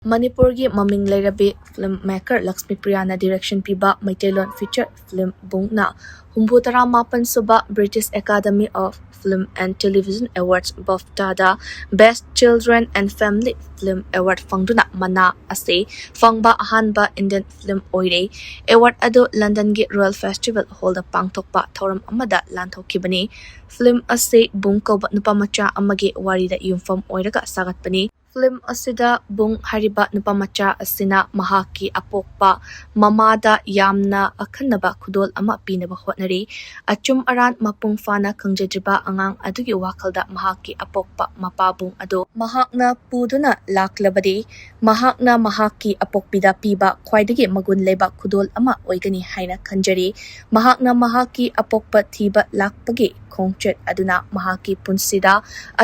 Manipuri maming lairabi filmmaker Lakshmi Priyana direction piba Maitelon feature film bungna humbutara mapan suba British Academy of Film and Television Awards BAFTA da Best Children and Family Film Award fangduna mana ase fangba ahanba Indian film oire award ado London gi Royal Festival Hall da pangthokpa thoram amada lanthokibani film ase bung koba nupamacha amagi warida yumfam oiraga sagatpani Film asida bung hariba nupamacha asina mahaki apokpa mamada yamna akhanaba khudol ama pinaba hotnari achum aran mapung fana khangjadriba angang adugi wakalda mahaki apokpa mapabung ado mahakna puduna laklabadi mahakna mahaki apokpida piba khwaidagi magun leba khudol ama oigani haina khanjari mahakna mahaki apokpa thiba lakpagi khongchet aduna mahaki punsida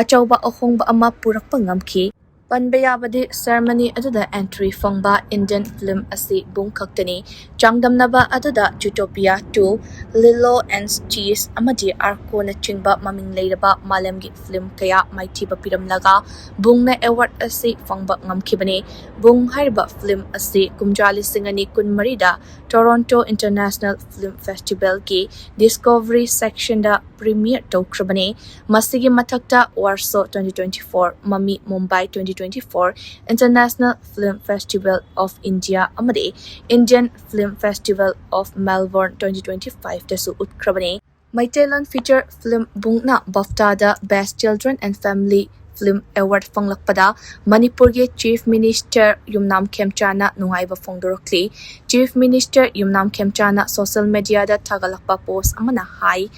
achauba ahongba ama purakpa ngamki Panbayabadi ceremony aduda entry fangba Indian film asi bung kaktani changdamnaba aduda Utopia 2 Lilo and Cheese amadi Arko na chingba maming leiraba malamgi film kaya maitiba piramlaga bungna award asi fangba ngamkibani bung hariba film asi kumjali singani kunmarida Toronto International Film Festival ki Discovery section da premiere tokrabani masigi matakta Warsaw 2024 Mami Mumbai 2024 International Film Festival of India amadi Indian Film Festival of Melbourne 2025 dasu utkrabani Maitelon feature film bungna BAFTA da Best Children and Family Film Award fanglakpada Manipuri Chief Minister Yumnam Khemchana nungaiba fongdorokli Chief Minister Yumnam Khemchana social media da tagalakpa post amana hai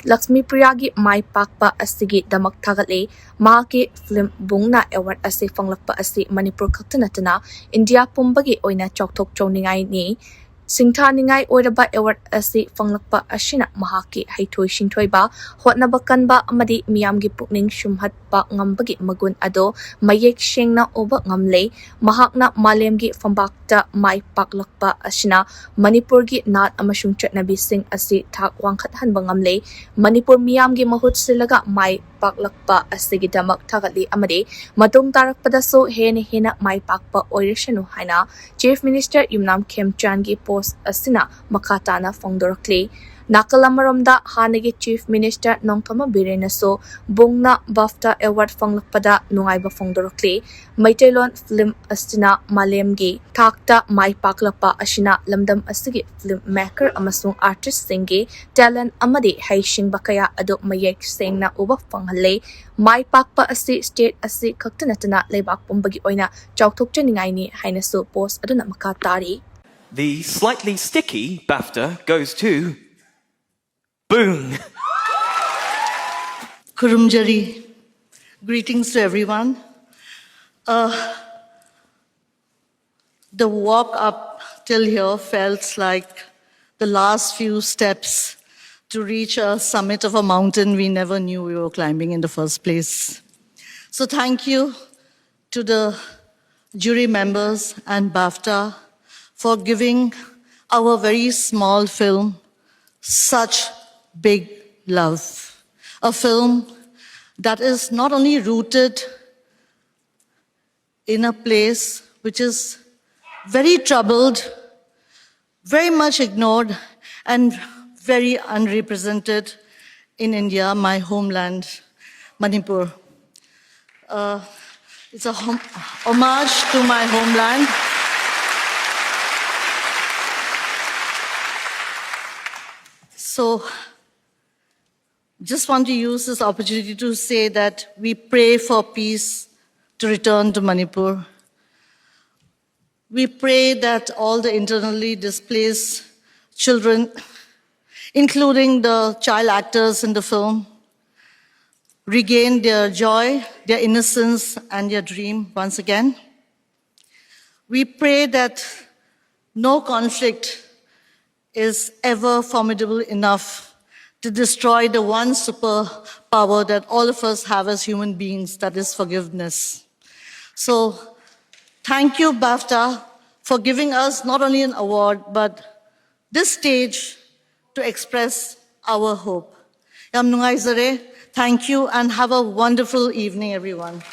Lakshmi Priyagi mai pakpa asigi damak thagatle maki film bungna award ase fanglakpa ase Manipur khaktanatana India pumbagi oina chokthok chongningai ni Singtha ningai oiraba award ase fanglakpa ashina mahaki haithoi shingthoiba hotnaba kanba amadi miyamgi pukning shumhatpa ngambagi magun ado mayek shengna oba ngamle mahakna malemgi fambakta mai paklakpa ashina Manipurgi nat amashung chatnabi sing ase thak wangkhat hanba ngamle Manipur miyamgi mahut silaga mai paklakpa asigi damak thagatli amadi matung tarakpada so hena mai pakpa oirishanu haina Chief Minister Yumnam Khemchangi post asina makatana fongdorakli Nakalamaromda hanagi Chief Minister Nongthoma Birenaso bungna BAFTA award fanglakpada nungaiba fongdorakli Maitelon film asina malemgi thakta mai paklapa ashina lamdam asigi filmmaker amasung artist singi talent amadi haishing bakaya ado mayek sengna uba fanghalle mai pakpa asi state asi khaktanatana leibak pumbagi oina chawthokchaningai ni hainaso post aduna makatari The slightly sticky BAFTA goes to Boom! Kurumjari. Greetings to everyone. The walk up till here felt like the last few steps to reach a summit of a mountain we never knew we were climbing in the first place. So thank you to the jury members and BAFTA for giving our very small film such big love. A film that is not only rooted in a place which is very troubled, very much ignored, and very unrepresented in India, my homeland, Manipur. It's a homage to my homeland. So, just want to use this opportunity to say that we pray for peace to return to Manipur. We pray that all the internally displaced children, including the child actors in the film, regain their joy, their innocence, and their dream once again. We pray that no conflict is ever formidable enough to destroy the one superpower that all of us have as human beings, that is forgiveness. So, thank you, BAFTA, for giving us not only an award, but this stage to express our hope. Yam nungai zare. Thank you and have a wonderful evening, everyone.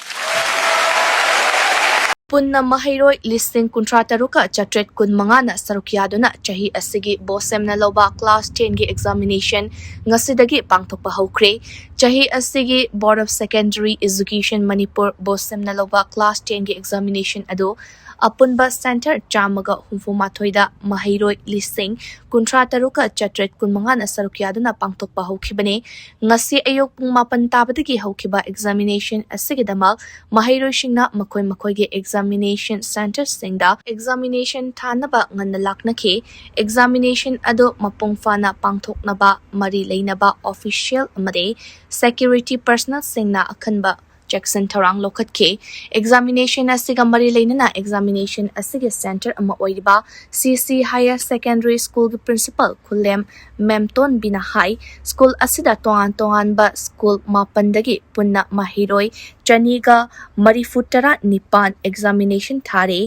Punna mahayroi listing kuntra taruka chatret kun mangana sarukyaduna chahi asigi bosem na loba class 10 gi examination ngasidagi pangthokpa hokre chahi asigi Board of Secondary Education Manipur bosem na loba class 10 gi examination ado apunba center chamaga humfumathoida mahayroi listing kuntra taruka chatret kun mangana sarukyaduna pangthokpa hokhibane ngasi ayok pung mapan tabadagi hokhiba examination asigidamak mahayroi shingna makoi gi examination center singda examination thanaba nganna laknakhe examination ado mapung fana pangthoknaba mari leinaba official amade security personnel singna akhanba Jackson Tarang Lokatke examination asiga mari leinana examination asige center ama oiriba CC Higher Secondary School gi principal Kulem Memton Bina High School asida tongan ba school mapandagi punna mahiroi chaniga marifutara nipan examination thare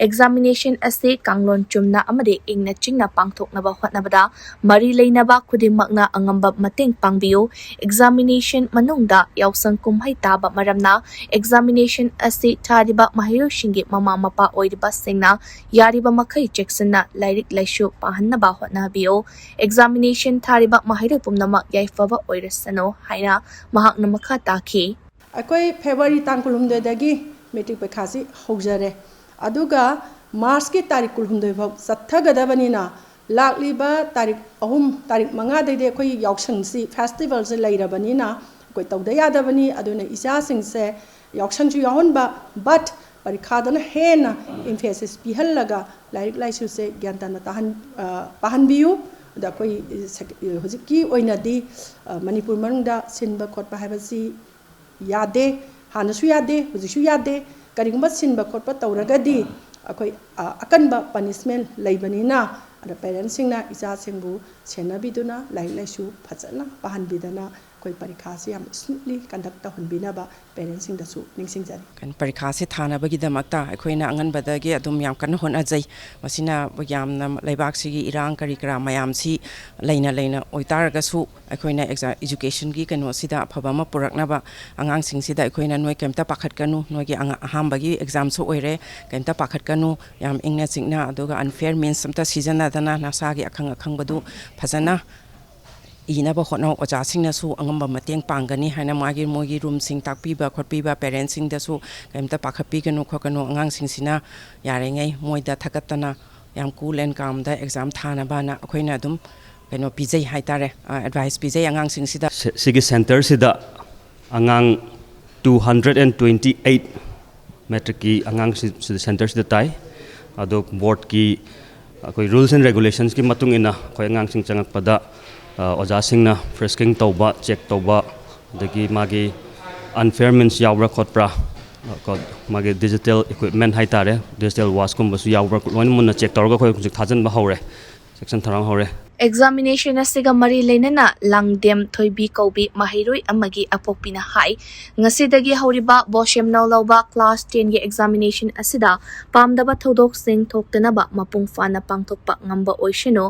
examination ase kanglon chumna amade ingna chingna pangthoknaba hotnabada mari leinaba khudimakna angamba mateng pangbiu examination manungda yausang kumhai taba maramna examination ase thariba mahiro shingi mama mapa oiriba singna yariba makai checksna lairik laishu pahannaba hotnabiu examination thariba mahiro pumnama yaifaba oirasano haina mahakna makha takhi akoi February tangkulumdegi metric pekhasi hojare aduga March ki tarik kulhumdoi bhau sathagadabani lakliba tarik ahum tarik manga de akoi yauksan si festival se lairabani na akoi tawda yadabani aduna isa sing se yauksan ju yahon ba but parikha dana hena emphasis pihallaga lairik laisu se gyantana tahan pahanbiu da koi hojiki oinadi Manipur manungda sinba khotpa habasi yade hanasu yade hojishu yade karigumba sinba khotpa tawragadi akoi akanba punishment leibanina ada parents singna isa singbu senabiduna lai laisu phajana pahanbidana koi parikha se am smoothly conduct ta hunbina ba parents sing da su ningsingjari kan parikha se thana bagi damakta akoina angan badage adum yam kan hon ajai masina yamna leibak sigi irang kari kra mayam si leina oitaraga su akoina education gi kano sida phabama purakna ba angang sing sida akoina noi kemta pakhat kanu noi gi aham bagi exam so oire kemta pakhat kanu yam ingna singna aduga unfair means samta season adana nasa gi akhang badu phajana ina ba khotna oja singna su angamba mateng pangani haina magi mogi room sing takpiba khotpiba parents sing da su kaimta pakhapi kanu khokano angang sing sina yarengai moida thakatana yam cool and calm da exam thana bana akoina dum kano pijai haitare advice pijai angang sing sida sigi center sida angang 228 metric ki angang sida center sida tai ado board ki koi rules and regulations ki matung ina koi angang sing changak pada oja singna frisking tawba check tawba dagi magi unfair means yawra khotpra magi digital equipment haitare digital watch kum basu yawra lon munna check tawga khoi thajan ba hore section tharang hore examination asiga mari leinana langdem thoibi kaubi mahiroi amagi apokpina hai ngasidagi horiba boshem nauloba class 10 gi examination asida pamdaba thodok sing thoktanaba mapung fana pangthokpa ngamba oishino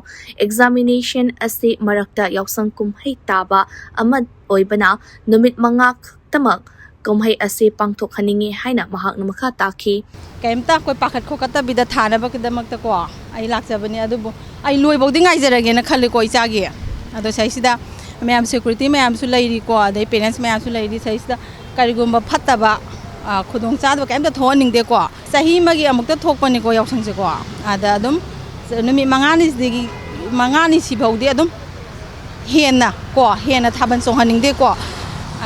examination asi marakta yausang kumhai taba amad oibana numit manga tamak kumhai asi pangthok haningi haina mahakna makha takhi kaimta koi pakhat khokata bida thana ba kidamakta ko ai lakjabani adubu ai loi bodi ngai jarage na khali koi chagi ado saisida mayam security mayam su lairi ko dai parents mayam su lairi saisida karigumba phattaba khudong chadwa kaimta thoning de ko sahi magi amukta thokpani ko yausang se ko ada adum numi mangani si bodi adum hena thaban song haning de ko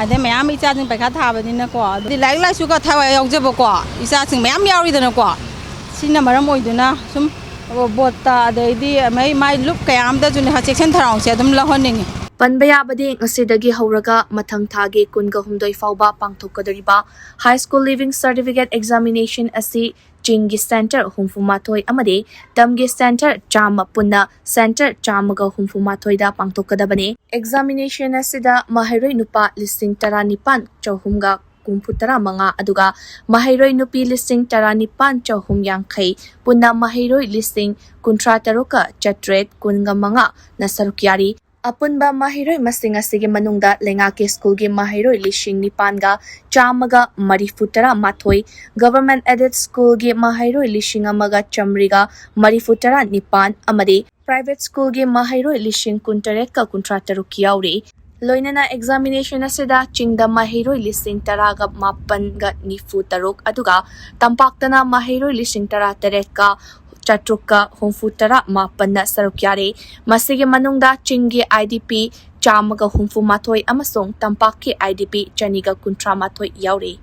ade mayam icha jing paikha thabani na ko di lai lai su ka thawa yaujabo ko isa sing mayam yauri dana ko sina maram oiduna sum bota ade mai loop kayam da jun ha section tharang se adum lahoningi Panbaya badi ngasidagi hauraga mathang thage kunga humdoi fauba pangthokadariba high school leaving certificate examination asi Jingi Center humfumatoi amade Damgi Center Chama Punna Center Chamaga humfumatoi da pangthokadabani examination asida mahiroi nupa listing taranipan chahumga kumputara manga aduga mahiroi nupi listing taranipan chahum yangkai punna mahiroi listing kuntra taruka chatret kunga manga nasarukyari Apunba mahiroi masing asigi manungda lengaki school gi mahiroi lishing nipanga chamaga marifutara mathoi government aided school gi mahiroi lishing amaga chamriga marifutara nipan amadi private school gi mahiroi lishing kuntarek ka kuntrataruk yauri loinana examination asida chingda mahiroi lising taraga mapan ga nifu taruk aduga tampaktana mahiroi lising tara tereka Chatruka Humfutara Mapanna Sarukyari, Masigi Manungda Chingi IDP, Chamaga Humfu Matoi Amasong, Tampaki IDP, Chaniga Kuntra Matoi Yauri.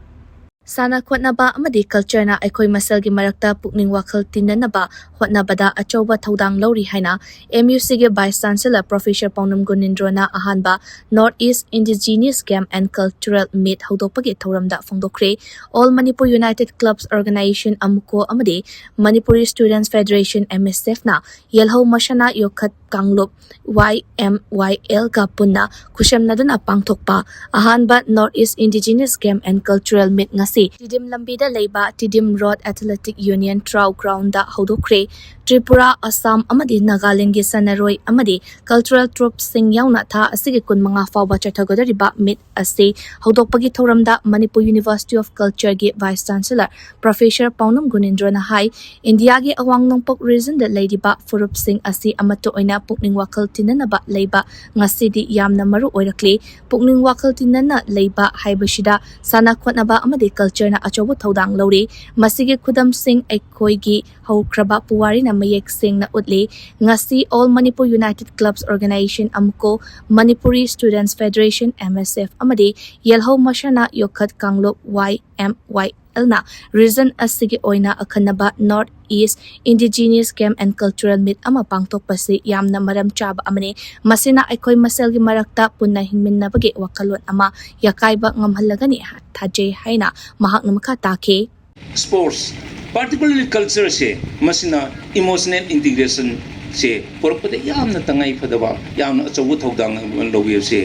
Sana khotnaba amadi culture na aikoi masalgi marakta pukning wakhal tinnanaba hotnabada achauba thodang lori haina MUC ge Vice Chancellor Professor Paunam Gunindro na ahanba North East Indigenous Game and Cultural Meet hodopagi thoramda phongdokre All Manipur United Clubs Organization amuko amadi Manipuri Students Federation MSF na yelho mashana yokhat kanglop YMYL ga punna kushamna duna pangthokpa ahanba North East Indigenous Game and Cultural Meet ngasi Tidim Lambida Leiba Tidim Road Athletic Union Trau Ground da hodokre Tripura Assam amadi Nagaland gi sanaroi amadi cultural troops sing yauna tha asigi kun manga fawba chathagodariba meet ase hodokpagi thoramda Manipur University of Culture gi Vice Chancellor Professor Paunam Gunindro na hai India gi awang nongpok region da leidiba furup sing ase amato oina pukning wakal tinanaba leiba ngasidi yamna maru oirakle pukning wakal tinana leiba haibashida sana khotnaba amadi culture na achobu thodang lori masigi khudam sing aikoi gi haukraba puwari na mayek sing na utle ngasi All Manipur United Clubs Organization amko Manipuri Students Federation MSF amadi yelho mashana yokhat kanglop YMYL na reason asigi oina akhanaba North East Indigenous Game and Cultural Meet ama pangtok pasi yamna maram chaba amane masina aikoi maselgi marakta punna hingminnabagi wakalon ama yakaiba ngamhalagani thajay haina mahak namaka take sports particularly culture se masina emotional integration se porpade yamna tangai phadaba yamna achawu thodang lowe se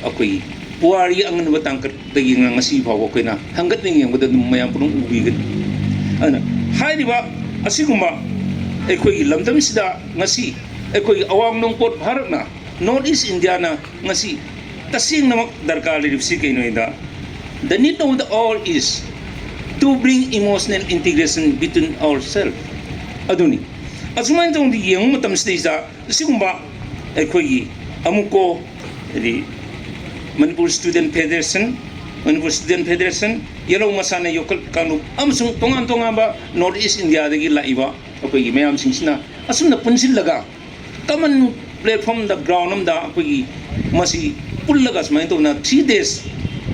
akoi puari angan batang dagi ngasi bawo koina hangat ning yang badam mayam pun ubi ana hairiba asiguma ekoi lamdam sida ngasi ekoi awang nongpot bharatna North East India na ngasi tasing namak darkar liripsi kainoida the need of the all is to bring emotional integration between ourselves. Aduni. Asuman tong di yung matam stage sigumba ekoi amuko di Manipur Student Federation yellow masana yokal kanu amsung tongan ba North East India dagi laiba ekoi mayam singsina asum na punsil laga common platform the ground da ekoi masi pullaga asman to na 3 days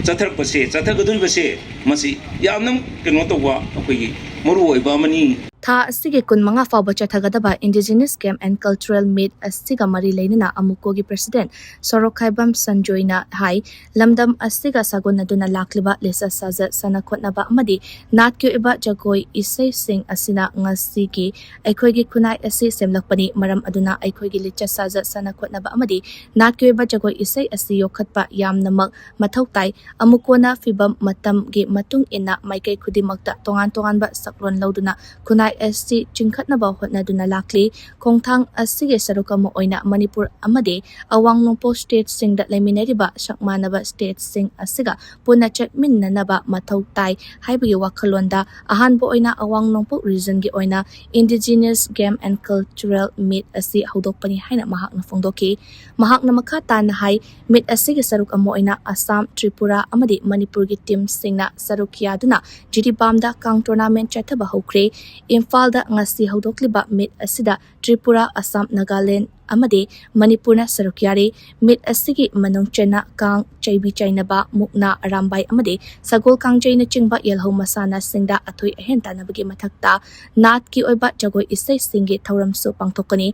Chathar pase, Chathar gadun pase, masi yamnam keno to wa akoi moru oiba mani Tha asige kun mga fawba chathagadaba Indigenous Game and Cultural Meet asiga mari leinana amuko gi President Sorokhaibam Sanjoyna hai lamdam asiga sagon aduna lakliba lesa saza sana khotnaba amadi nat kyo iba jagoi isai sing asina ngasi gi aikoi gi kunai asi semlakpani maram aduna aikoi gi licha saza sana khotnaba amadi nat kyo iba jagoi isai asi yokhatpa yamnamak mathau tai amuko na fibam matam gi matung ina maikai khudimakta tongan ba saklon lauduna kunai SC chingkhatnaba hotnaduna lakli khongthang asige sarukamo oina Manipur amade awang nongpo state sing da laiminariba sakmanaba state sing asiga puna chatminnanaba mathau tai haibagi wakhalonda ahanbo oina awang nongpo region gi oina Indigenous Game and Cultural Meet asi hodokpani haina mahakna phongdoki mahakna makha tan hai meet asige saruk amo oina Assam Tripura amade Manipur gi team singna sarukya duna jiribamda kang tournament chathaba hokre Infalda ngasi hodokliba meet asida Tripura Assam Nagaland amade Manipurna sarukyari meet asigi manung chena kang chaibi chainaba mukna arambai amade sagol kang chaina chingba yelho masana singda athoi ahenta nabagi mathakta nat ki oiba jagoi isai singi thauram su pangthokani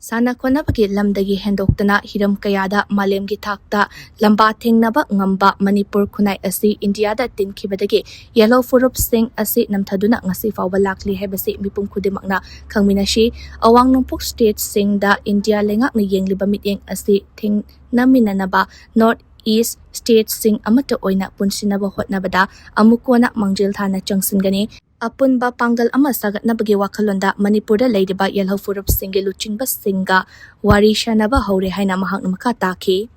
Sana khonabagi lamdagi hendoktana hiram kayada malemgi thakta lamba thengnaba ngamba Manipur khunai asi India da tinkhibadagi yellow furup sing asi namthaduna ngasi fawba lakli hebasi mipum khudimakna khangminashi awang nongpok state sing da India lengak na yengliba mityeng asi thing naminanaba North East State sing amata oina punsinaba hotnabada amukona mangjil thana changsingani Apunba panggal ama sagatnabagi wakhalonda Manipurda leiriba yelhau furupsinggi luchingbasinga wari shanaba haure haina mahakna makataki.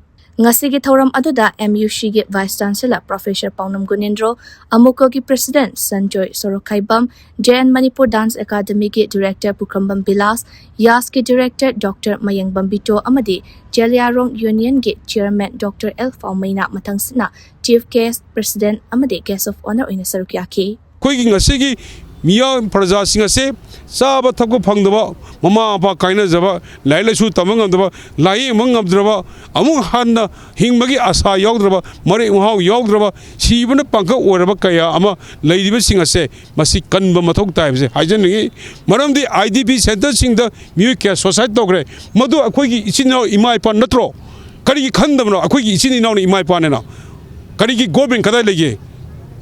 Ngasigi thauram aduda MUC gi Vice Chancellor Professor Paunam Gunendro, Amuko gi President Sanjoy Sorokhaibam, JN Manipur Dance Academy gi Director Pukrambam Bilas, YAS gi Director Dr. Mayang Bambito amadi Jeliarong Union gi Chairman Dr. El Faumaina Matangsina, Chief Guest President amadi Guest of Honor ina sarukyaki. Koigi ngasigi miya praja singa se saba thapko phangdaba mama apa kaina jaba laila su tamang amdaba lai mangam draba amung hanna hingmagi asa yawdraba mare uhau yawdraba sibana pangka oraba kaya ama leidiba singa se masi kanba mathok taib se haijani maramdi IDP center singda miya kya society togre madu akoigi ichino imai pa natro kari khandamno akoigi ichini naw imai pa ne na kari ki government kada lege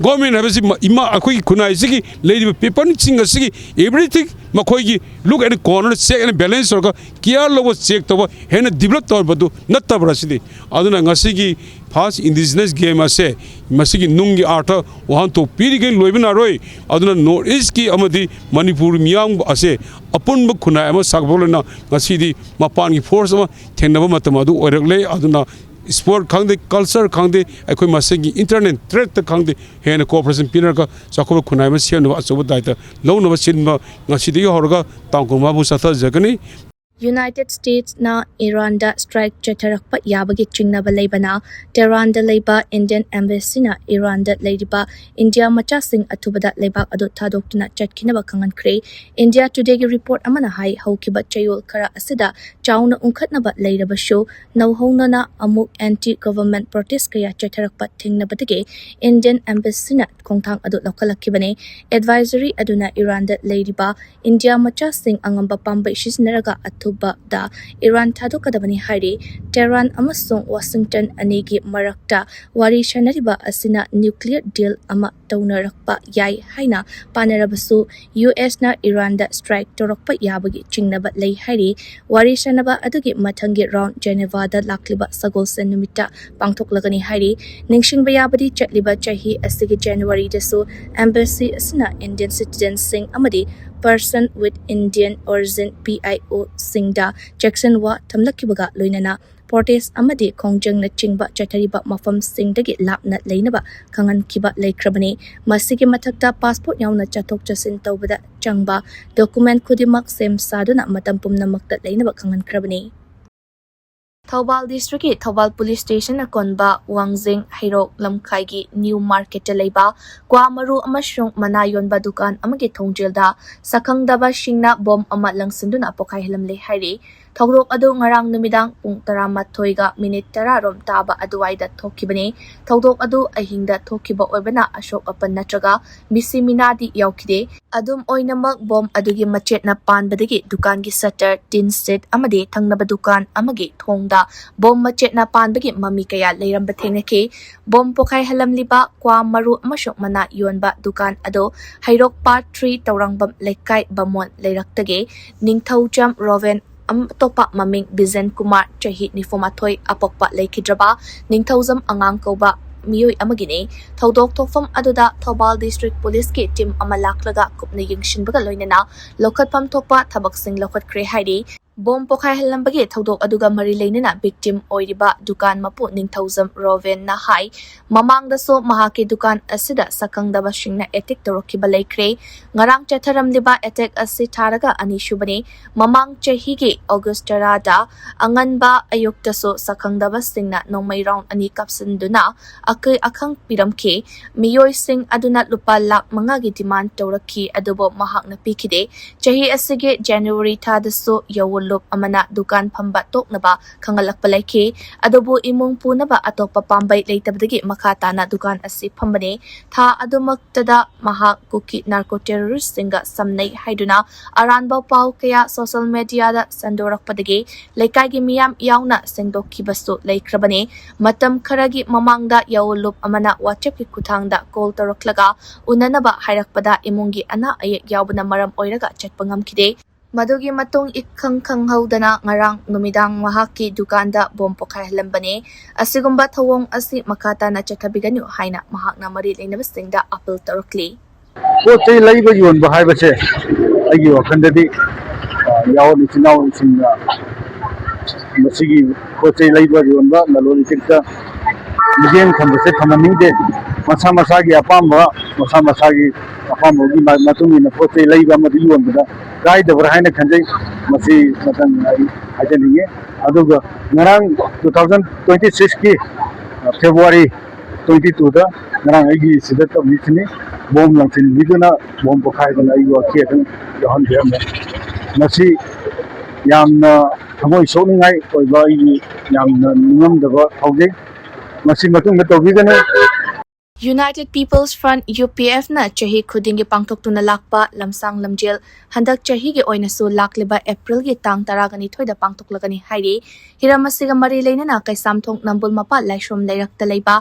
government has ima akoi kunai sigi lady paper ni singa sigi everything makoi look at the corner check and balance or kia logo check to hen develop to badu natta brasidi aduna ngasigi fast indigenous game ase masigi nungi arta wahan to pirigen loibina roi aduna north east ki amadi manipur miyang ase apun bu kunai ama sagbolna ngasidi mapan ki force ama thenaba matamadu oiragle aduna sport khangde culture khangde akoi masegi internet threat khangde hen cooperation pinner ka sakho khunai ma sian no asob daita lo no sin ma ngasidi horga tangkuma bu satha jagani. United States na Iran da strike chatarakpa yabagi chingnaba leibana Tehran da leiba Indian embassy na Iran da leiba India macha sing atubada leibak adu thadokna chatkinaba kangankre. India Today gi report amana hai haukiba chayol kara asida chauna unkhatnaba leiraba show nauhongna na amuk anti government protest kaya chatarakpa thingnabadage Indian embassy na kongthang adu lokalakibane advisory aduna Iran da leiba India macha sing angamba pambai shisnaraga da Iran thadokadabani hari Tehran amasung Washington anigi marakta wari shanariba asina nuclear deal ama taunarakpa yai haina panarabasu US na Iran da strike torakpa yabagi chingnaba lei hari wari shanaba adugi mathangi round Geneva da lakliba sagol sen numita pangthoklagani hari ningsingba yabadi chatliba chahi asigi January dasu embassy asina Indian citizens sing amadi person with Indian origin PIO singda Jackson wa tamlakibaga loinana protest amadi kongjang na chingba chatariba mafam singdagi lapna leinaba kangan kiba leikrabani masigi mathakta passport yauna chathok chasin tawbada changba document kudimak sem saduna matampum namakta leinaba kangan krabani. Thobal District ki Thobal Police Station na konba Wangjing Hairok Lamkai gi New Market leiba kwa maru amasung manayon ba dukan amagi thongjilda sakhangdaba singna bom ama langsinduna pokai helam le hairi thogrok adu ngarang numidang pung 13 ga minute 10 rom taba aduwaida thokibani thogdok adu ahingda thokiba oibana ashok apan natraga misiminadi yaukide adum oinamak bom adugi machet na panbadagi dukan gi shutter tin set amadi thangnaba dukan amagi thongda bom machet na panbagi mami kaya leiramba thengnaki bom pokai halam liba kwa maru amasok mana yonba dukan ado Hairok Part 3 Taurangbam Lekai Bamon leiraktage Ningthaujam Roven topa maming Bizen Kumar chahi nifomathoi apokpa leikidraba Ningthaujam angang koba miyoi amagini thodok thokfam aduda Thobal District Police ki team amalaklaga kupna yingshinbaga loinana lokhatpam thokpa thabaksing lokhatkre hairi bom pokai halambagi thodok aduga mari leinana victim oiriba dukan mapu Ningthaujam Roven na hai mamangda so mahaki dukan asida sakangdaba singna attack torokiba leikre ngarang chatharam liba attack asi tharaga ani shubani mamang chahi gi August tarada anganba ayukta so sakangdaba singna nongmai round ani kapsinduna akai akhang piramke miyoi sing aduna lupa lak manga gi demand toraki adubo mahakna pikide chahi asige January thada so lop amana dukan phamba toknaba khangalak palaiki adobo imung punaba atokpa pambai leitabdagi makata na dukan asi phambane tha adumaktada mahak kuki narco terrorist singa samnai haiduna aranba pau kaya social media da sandorakpadagi leikai gi miyam yauna sengdokki basu leikrabane matam kharagi mamangda yawlop amana WhatsApp ki kuthangda call toroklaga unanaba hairakpada imungi ana ayek yawbana maram oiraga chatpangam kide Madugi matong ikhang haudana ngarang numidang mahaki dukanda bom pokai halambane asigumba thawong asi makata na chathabiganyo haina mahakna mari leinabasingda appeal torokli पोत चै lab योनबा हाइबसे अगी वखंददी याव निचिनाव सिंगा मसिगी पोत चै lab योनबा ललोली तिक्ता Meissen खंबसे खमनिंगदे मसा मसागी अपामगी मतुंगिना पोत चै लैब अमदि योनबदा गाइदबर हाइना खंजै मसी मतन हाइजनिंगे अदुगा ngarang 2026 ki February 22 da ngarang aigi sida to mitni bom langtin biduna bom pokhai dana aigi wakhi dan johan dem masi yamna thamoi soningai oiba aigi yamna ningam daba thauge masi matung da tobigana United People's Front UPF na chahi khudingi pangthok tuna lakpa lamsang lamjel handak chahi ge oina su lakliba April gi tang taragani thoida pangthok lagani hairi hiramasiga mari leina na kai samthong nambul mapa laishom leirak ta leiba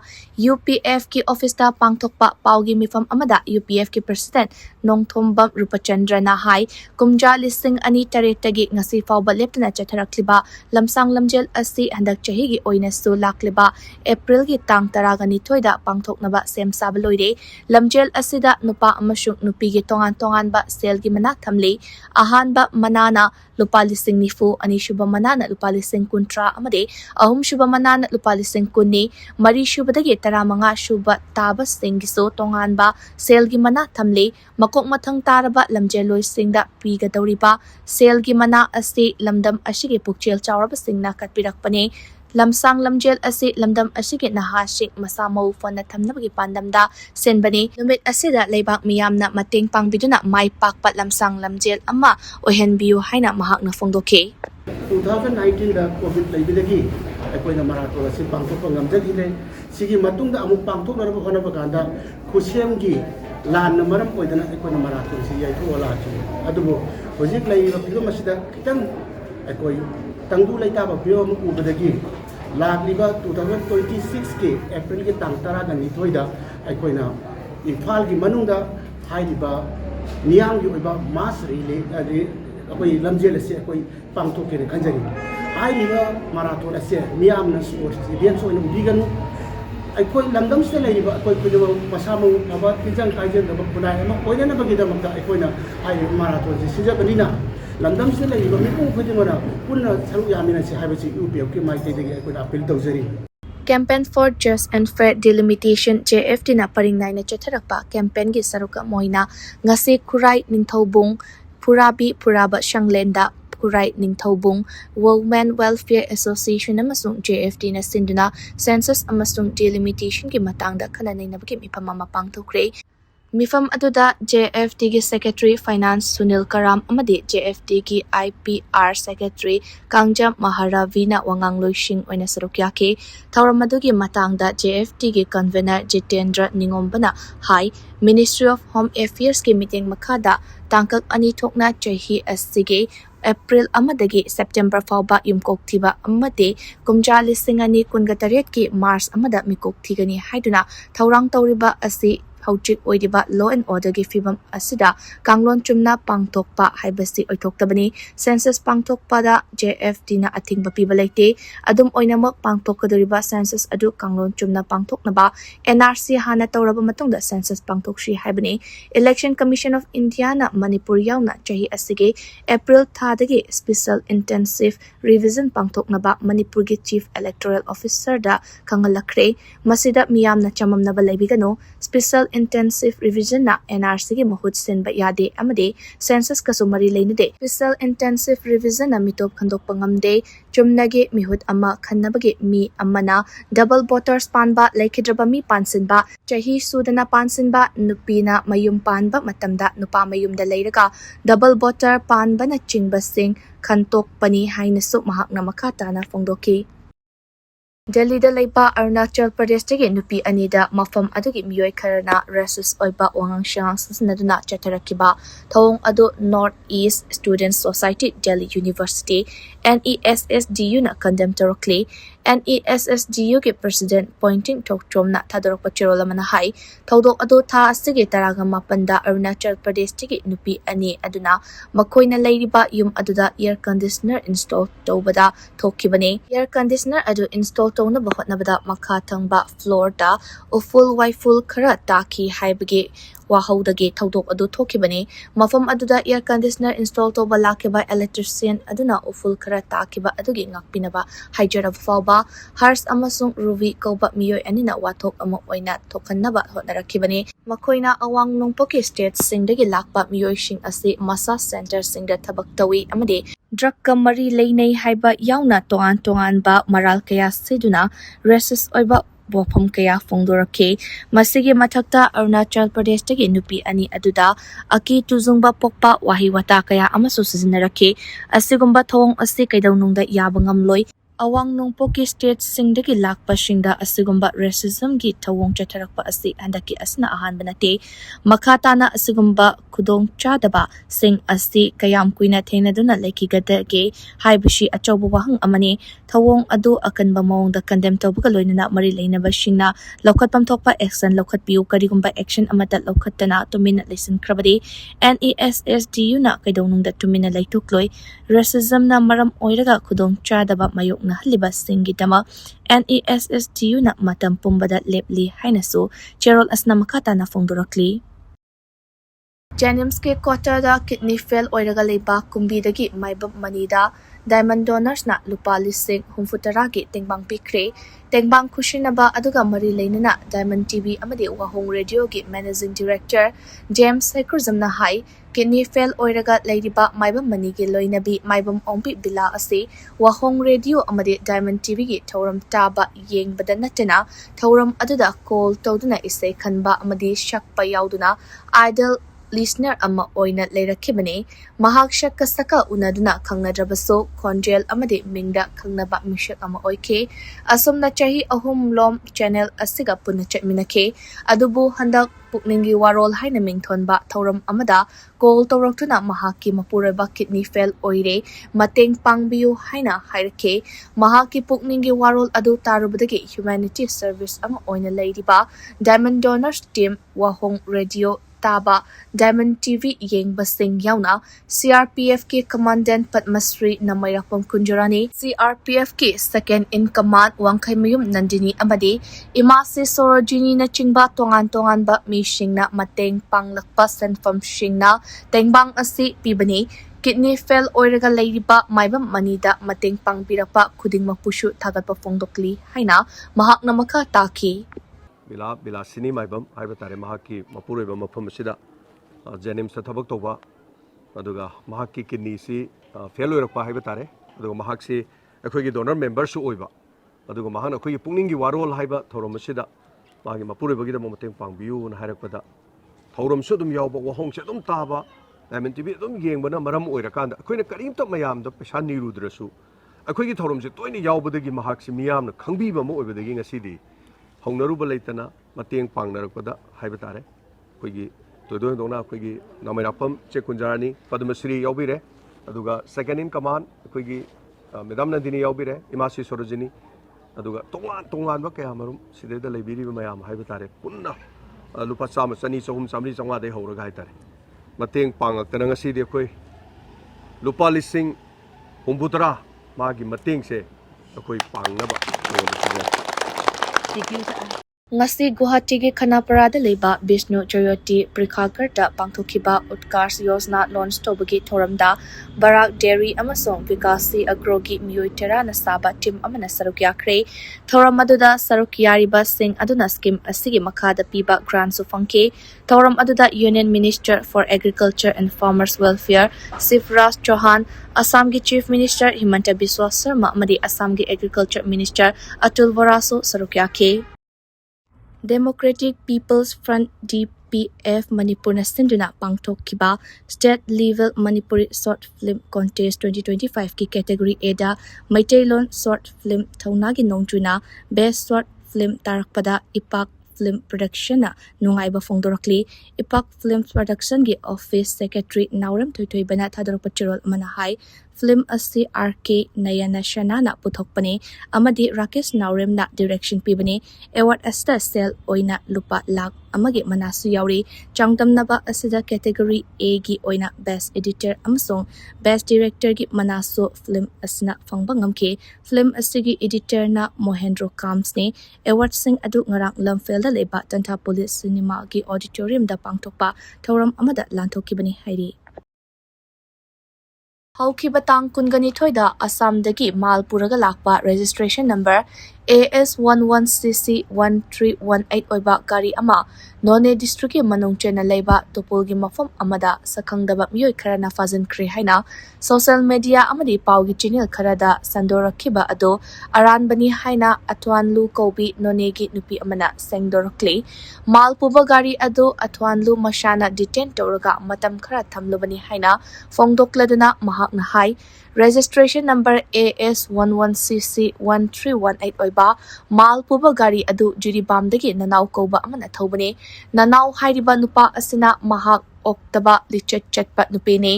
UPF ki office ta pangthok pa paugi mifam amada UPF ki president nongthombam rupachandra na hai kumja listing ani tare tagi ngasi fawba leptana chatharakliba lamsang lamjel asi handak chahi gi oina su lakliba April gi tang taragani thoida pangthok naba sem sabaloire lamjel asida nupa amasung nupi gi tongan ba sel gi mana thamli ahan ba manana lupa lising nifu ani shuba manana lupa lising kuntra amade ahum shuba manana lupa lising kunni mari shuba dagi taramanga shuba taba singiso tongan ba sel gi mana thamli makok mathang taraba lamjel loi singda piga dawriba sel gi mana asi lamdam ashige pukchel chawraba singna katpirakpane lamsang lamjel asi lamdam asige nahashik masamau fona thamnabagi pandamda senbani numit asida leibak miyamna mateng pangbiduna mai pakpat lamsang lamjel ama ohenbiu haina mahakna fongdoke 2019 da covid leibidagi akoina marathon asi pangthok ngamjagine sigi matungda amu pangthok naraba hona baganda khusemgi lan maram oidana akoina marathon si yaithu wala chu adubo hojik leiba philo masida kitang akoi tangdu laita ba philo mu ubadagi लाखलीबा 2026 के अप्रैल के तांग तरा गनी थोइदा अखोइना इम्फाल की मनुंगदा हाइलिबा नियांग की ओइबा मास relay अदि अखोइ लमजेल से अखोइ पांगथोके ने खंजरी हाइलिबा marathon से मियामना sports events ओइन उबिगनु अखोइ लमदम से लेलिबा अखोइ कुजो मसामु बाबा तिजंग काइजन दब पुनाय अमा ओइना बगिदा मक्ता अखोइना हाइलिबा माराथन से सिजबनिना लंदम से लेलिबा मिपुं खुदिमना पुन्ना सरुक यामिना से हाइबसी यूपीएफ के माइतेदगी अखोइना appeal तौजरी Campaign for Just and Fair Delimitation JFT na paringnai na chatharakpa campaign gi saruka moina ngasi khurai ningthobung purabi puraba shanglenda khurai ningthobung Women Welfare Association amasung JFT na sinduna census amasung delimitation gi matangda khananai na baki mipamama pangthokre Mifam aduda JFT ki Secretary Finance Sunil Karam amadi JFT ki IPR Secretary Kangjam Maharavina Wangang Loishing oina sarukyake Tauramadagi matangda JFT ki Convener Jitendra Ningombana Hai Ministry of Home Affairs ki meeting makada tangkak ani thokna chahi asige April amadagi September fawba yumkok thiba amade kumja lisingani kungatariat ki Mars amada mikok thigani haiduna thaurang tauriba asi hauchik oidiba law and order gi fibam asida kanglon chumna pangthokpa haibasi oithoktabani census pangthokpa da JFT na athingba pibalaite adum oinamak pangthokadoriba census adu kanglon chumna pangthoknaba NRC hana tawraba matungda census pangthokshi haibani Election Commission of India na Manipuri yauna chahi asige April thadagi special intensive revision pangthoknaba Manipur gi Chief Electoral Officer da kangalakre masida miyamna chamamnaba laibigano special intensive revision na NRC gi mahut senba yade amade census kasumari leinade special intensive revision na mitop khandok pangamde chumnage mihut ama khannabage mi amana double voters panba laikhidraba mi pansinba chahi sudana pansinba nupina mayum panba matamda nupa mayumda leiraga double voter panba na chingba sing khantok pani hainasu mahakna makata na fongdoki Delhi da leiba Arunachal Pradesh tagi nupi anida mafam adugi miyoi kharana rasus oiba wangang shang sanaduna chatarakiba thong adu North East Students Society Delhi University NESSDU na condemn torokli NESSDU ki president pointing tok chomna thadorok pachirola mana hai thodok adu tha asige taraga mapanda Arunachal Pradesh tagi nupi ani aduna makoina leiriba yum aduda air conditioner install tobada thokibani air conditioner adu install tona bahot nabada makha thangba floor da uful waiful khara taki haibagi wahaudagi thaudok adu thokibani mafam aduda air conditioner install toba lakiba electrician aduna uful khara takiba adugi ngakpinaba haijarab fawba Hars amasung Ruvi kauba miyoi anina wathok ama oina thokannaba honarakibani makoina awang nungpoki state singdagi lakpa miyoi sing asi masa center singda thabak tawi amade drug kamari leinei haiba yauna tongan ba maral kaya siduna racist oiba bofam kaya fongdorake masigi mathakta Arunachal Pradesh tagi nupi ani aduda aki tuzungba pokpa wahi wata kaya amasu sizinarake asigumba thong asi kaidawnungda yabangamloi awang nungpoki state singdagi lakpa singda asigumba racism gi thawong chatharakpa asi handaki asna ahan banate makhatana asigumba kudong chadaba sing asi kayam kuina thenaduna lekigade haibashi achawba wahang amani thawong adu akanba mawongda condemn tawbaga loinana mari leinaba singna lokhatpam thokpa action lokhat piu karigumba action amata lokhatana tumina listen krabadi NESSDU na kaidawnungda tumina laitukloi racism na maram oiraga kudong chadaba mayok na haliba singitama NESSDU na matam pumbada lepli hainasu cherol asna makata na fongdorakli Jennings ke quarter da kidney fail oiraga leiba kumbidagi maibab manida diamond donors na lupa lising humfutaragi tengbang pikre tengbang kushinaba aduga mari leinana Diamond TV amade wahong radio gi managing director James Hekurzam na hai kidney fail oiraga leidiba maibam mani gi loinabi maibam ombi bila ase wahong radio amade Diamond TV gi thoram taba yengbada natena thoram aduda call tawduna isai khanba amade shakpa yauduna idol listener ama oina leirakibani mahak shakka saka unaduna khangnadrabaso konjel amade mingda khangnaba mishak ama oike asomna chahi ahum lom channel asiga punna chatminake adubu handak pukningi warol haina mingthonba thoram amada call tawraktuna mahaki mapuraba kidney fail oire mateng pangbiu haina hairake mahaki pukningi warol adu tarubadagi humanity service ama oina leidiba Diamond Donors team wahong radio taba Diamond TV yengbasing yauna CRPF ke commandant Padmasri Namayrakpam Kunjurani CRPF ke second in command Wangkaimayum Nandini amade Imasi Sorojini na chingba tongan ba mishing na mateng panglakpa senfam shing na tengbang asi pibani kidney fail oiraga leiba maibam manida mateng pangbirapa khuding mapushu thagatpa fongdokli haina mahak namaka taki Bila sini maibam haiba tare mahaki mapureba mafam sida Jennings thabak toba aduga mahaki kidney si fail oirakpa haiba tare aduga mahak si akhoi gi donor member su oiba aduga mahana akhoi gi pungning gi warol haiba thorom sida magi mapureba gi mateng pangbiu na hairakpada thorom su dum yawba wahong se dum taba Diamond TV dum yengbana maram oirakanda akhoi karim ta mayam da pesa nirudrasu akhoi gi thorom se toini yawbadagi mahak si miyam na khangbiba mo oibadagi ngasidi hongnaruba leitana mateng pangnarakpada haiba tare koigi toidoi dona koigi Namayrakpam Chekunjarani Padmasri yaubire aduga second in command koigi Madam Nandini yaubire Imasi Sorojini aduga tongan ba kaya marum sideda leibiri mayam haiba tare punna lupa sama sani sohum samri sangwa dei horaga hai tare mateng pangaktana ngasidi koi lupa lising humbutara magi mateng se koi pangnaba ngasi Guwahati gi Khanaparada leiba Bishnu Jayoti Prikhagarta pangthokiba Utkarsh Yojana launch tobagi thoramda Barak Dairy amasong Vikasi Agrogi miyoi tera na saba team amana sarukyakre thoram aduda sarukyariba sing aduna scheme asigi makhada piba grant su fangke thoram aduda Union Minister for Agriculture and Farmers Welfare Sifraj Chauhan Assam gi Chief Minister Himanta Biswa Sarma amadi Assam gi Agriculture Minister Atul Varaso sarukyake Democratic People's Front DPF Manipur na sinduna pangthokiba State Level Manipuri Short Film Contest 2025 ki category A da Maitailon Short Film Thaunagi nongtuna Best Short Film tarakpada Ipak Film Production na nungaiba fongdorakli Ipak Film Production gi Office Secretary Nauram Toitoi bana thadorpa chirol manahai film asi RK Nayana Shanana puthokpani amadi Rakesh Nauremna direction pibani award asta sel oina lupa lakh amagi manasu yauri changdamnaba asida category A gi oina best editor amasung best director gi manasu film asna phangba ngamke film asigi editor na Mohendro Kams ne award sing adu ngarang lamfel da leba tanta police cinema gi auditorium da pangtokpa thoram amada lanthokibani hairi Haukiba tang kungani thoida Assam-dagi Malpuraga lakpa registration number AS11CC1318 oiba gari ama None district manung chena leiba topolgi mafam amada sakhangdaba miyoi kharana fazin kri haina social media amadi paugi channel kharada sandorakhiba ado aranbani haina atwanlu kobi nonegi nupi amana sengdorakli Malpuba gari ado atwanlu mashana detain tawraga matam khara thamlubani haina fongdokladuna mahakna hai registration number AS11CC1318 oiba Malpuba gari adu Jiribamdagi nanau koba amana thobani nanau hairiba nupa asina mahak oktaba lichet chatpa nupene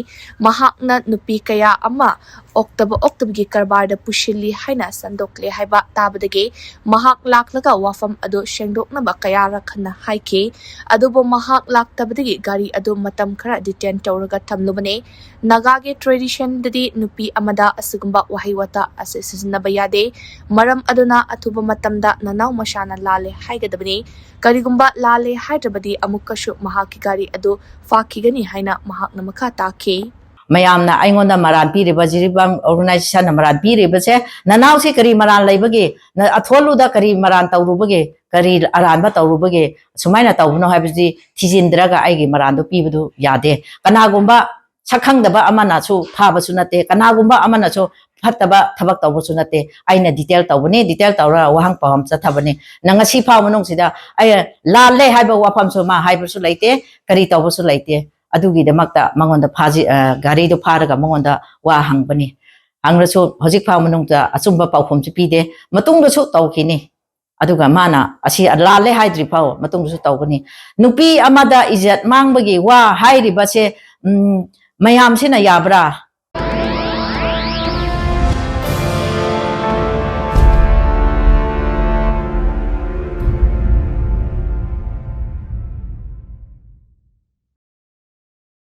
mahakna nupi kaya ama oktabagi karbarda pushili haina sandokle haiba tabadagi mahak laklaga wafam adu shengdoknaba kaya rakhana haike adubo mahak laktabadagi gari adu matam khara detain tawraga thamlubane nagage tradition dadi nupi amada asugumba wahiwata asisiznaba yade maram aduna athuba matamda nanau mashana lale haigadabani karigumba lale haidrabadi amukashu mahaki gari adu fakigani haina mahakna makha take mayamna aingonda maran piriba jiribam organization maran piriba se nanau se kari maran leibage na atholu da kari maran tawrubage kari aranba tawrubage sumaina tawno haibji thijindraga aigi maran do pibudu yade kanagumba sakhangdaba amana su phaba sunate kanagumba amana su phattaba thabak tawbu sunate aina detail tawbani detail tawra wahang paham chathabani nangasi pha munung sida ay lalle haiba wafam su ma haiba su leite kari tawbu su leite adugi damakta mangonda phaji gari do pharaga mangonda wa hangbani hangrasu hojik pha munungta achumba pawphom chi pide matungda su tawkhini aduga mana asi lalle haidri phaw matungda su tawgani nupi amada ijat mangbagi wa hairi base mayam sina yabra